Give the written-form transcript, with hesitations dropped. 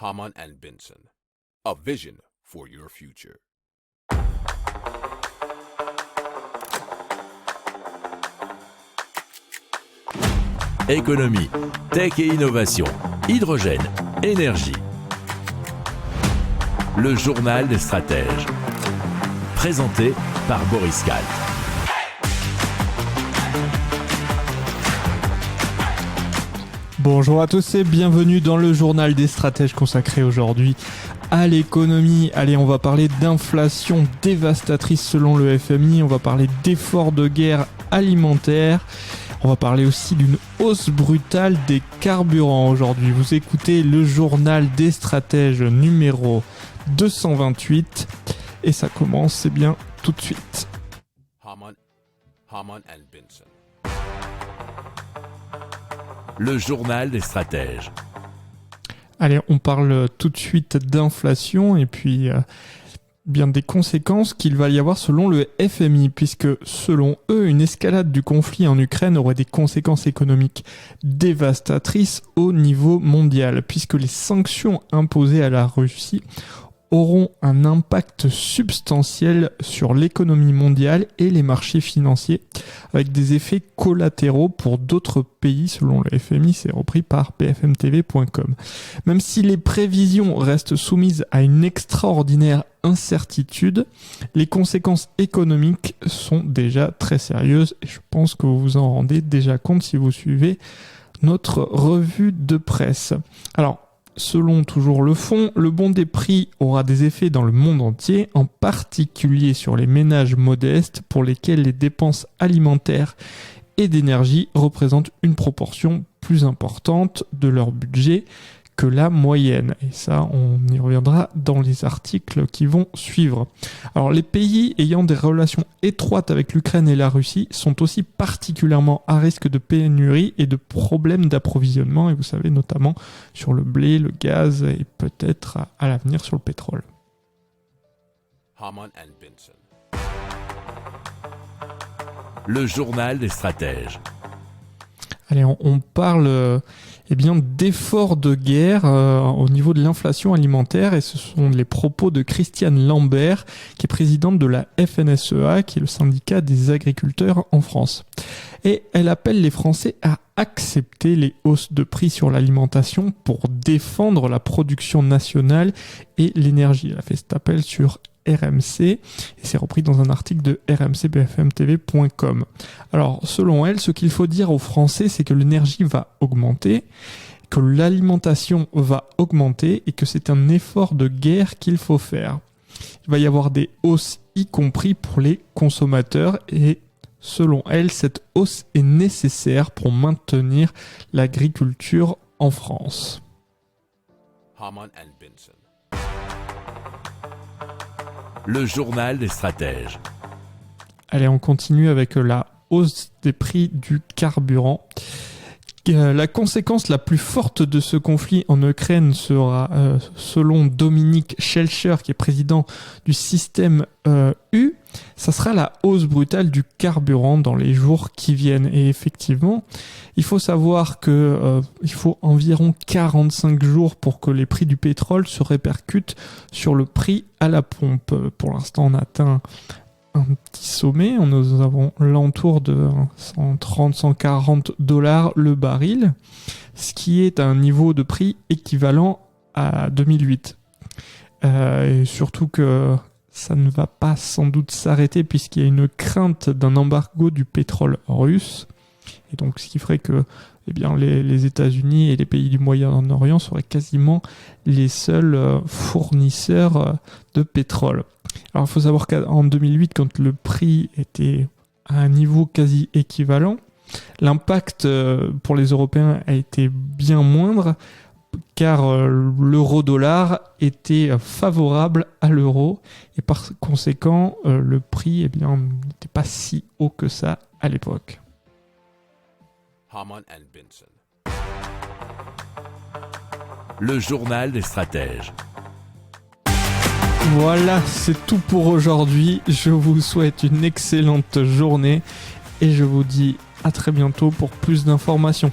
Hamann and Benson, a vision for your future. Économie, tech et innovation, hydrogène, énergie. Le journal des stratèges. Présenté par Boris Kahl. Bonjour à tous et bienvenue dans le journal des stratèges consacré aujourd'hui à l'économie. Allez, on va parler d'inflation dévastatrice selon le FMI, on va parler d'efforts de guerre alimentaire, on va parler aussi d'une hausse brutale des carburants aujourd'hui. Vous écoutez le journal des stratèges numéro 228 et ça commence, c'est bien tout de suite. Hamann and Benson. Le journal des stratèges. Allez, on parle tout de suite d'inflation et puis bien des conséquences qu'il va y avoir selon le FMI, puisque selon eux, une escalade du conflit en Ukraine aurait des conséquences économiques dévastatrices au niveau mondial, puisque les sanctions imposées à la Russie auront un impact substantiel sur l'économie mondiale et les marchés financiers, avec des effets collatéraux pour d'autres pays, selon le FMI, c'est repris par bfmtv.com. Même si les prévisions restent soumises à une extraordinaire incertitude, les conséquences économiques sont déjà très sérieuses, et je pense que vous vous en rendez déjà compte si vous suivez notre revue de presse. Alors, selon toujours le fonds, le bond des prix aura des effets dans le monde entier, en particulier sur les ménages modestes pour lesquels les dépenses alimentaires et d'énergie représentent une proportion plus importante de leur budget que la moyenne. Et ça, on y reviendra dans les articles qui vont suivre. Alors, les pays ayant des relations étroites avec l'Ukraine et la Russie sont aussi particulièrement à risque de pénurie et de problèmes d'approvisionnement, et vous savez, notamment sur le blé, le gaz et peut-être à l'avenir sur le pétrole. Hamann and Benson. Le journal des stratèges. Allez, on parle d'efforts de guerre au niveau de l'inflation alimentaire, et ce sont les propos de Christiane Lambert, qui est présidente de la FNSEA, qui est le syndicat des agriculteurs en France. Et elle appelle les Français à accepter les hausses de prix sur l'alimentation pour défendre la production nationale et l'énergie. Elle a fait cet appel sur RMC, et c'est repris dans un article de rmcbfmtv.com. Alors, selon elle, ce qu'il faut dire aux Français, c'est que l'énergie va augmenter, que l'alimentation va augmenter, et que c'est un effort de guerre qu'il faut faire. Il va y avoir des hausses, y compris pour les consommateurs, et selon elle, cette hausse est nécessaire pour maintenir l'agriculture en France. Hamann and Benson. Le journal des stratèges. Allez, on continue avec la hausse des prix du carburant. La conséquence la plus forte de ce conflit en Ukraine sera, selon Dominique Schelcher, qui est président du système U, ça sera la hausse brutale du carburant dans les jours qui viennent. Et effectivement, il faut savoir que il faut environ 45 jours pour que les prix du pétrole se répercutent sur le prix à la pompe. Pour l'instant, on atteint un petit sommet, nous avons l'entour de 130-140 $ le baril, ce qui est un niveau de prix équivalent à 2008. Et surtout que ça ne va pas sans doute s'arrêter, puisqu'il y a une crainte d'un embargo du pétrole russe, et donc ce qui ferait que les États-Unis et les pays du Moyen-Orient seraient quasiment les seuls fournisseurs de pétrole. Alors il faut savoir qu'en 2008, quand le prix était à un niveau quasi équivalent, l'impact pour les Européens a été bien moindre, car l'euro-dollar était favorable à l'euro, et par conséquent le prix n'était pas si haut que ça à l'époque. Hamann and Benson. Le journal des stratèges. Voilà, c'est tout pour aujourd'hui. Je vous souhaite une excellente journée et je vous dis à très bientôt pour plus d'informations.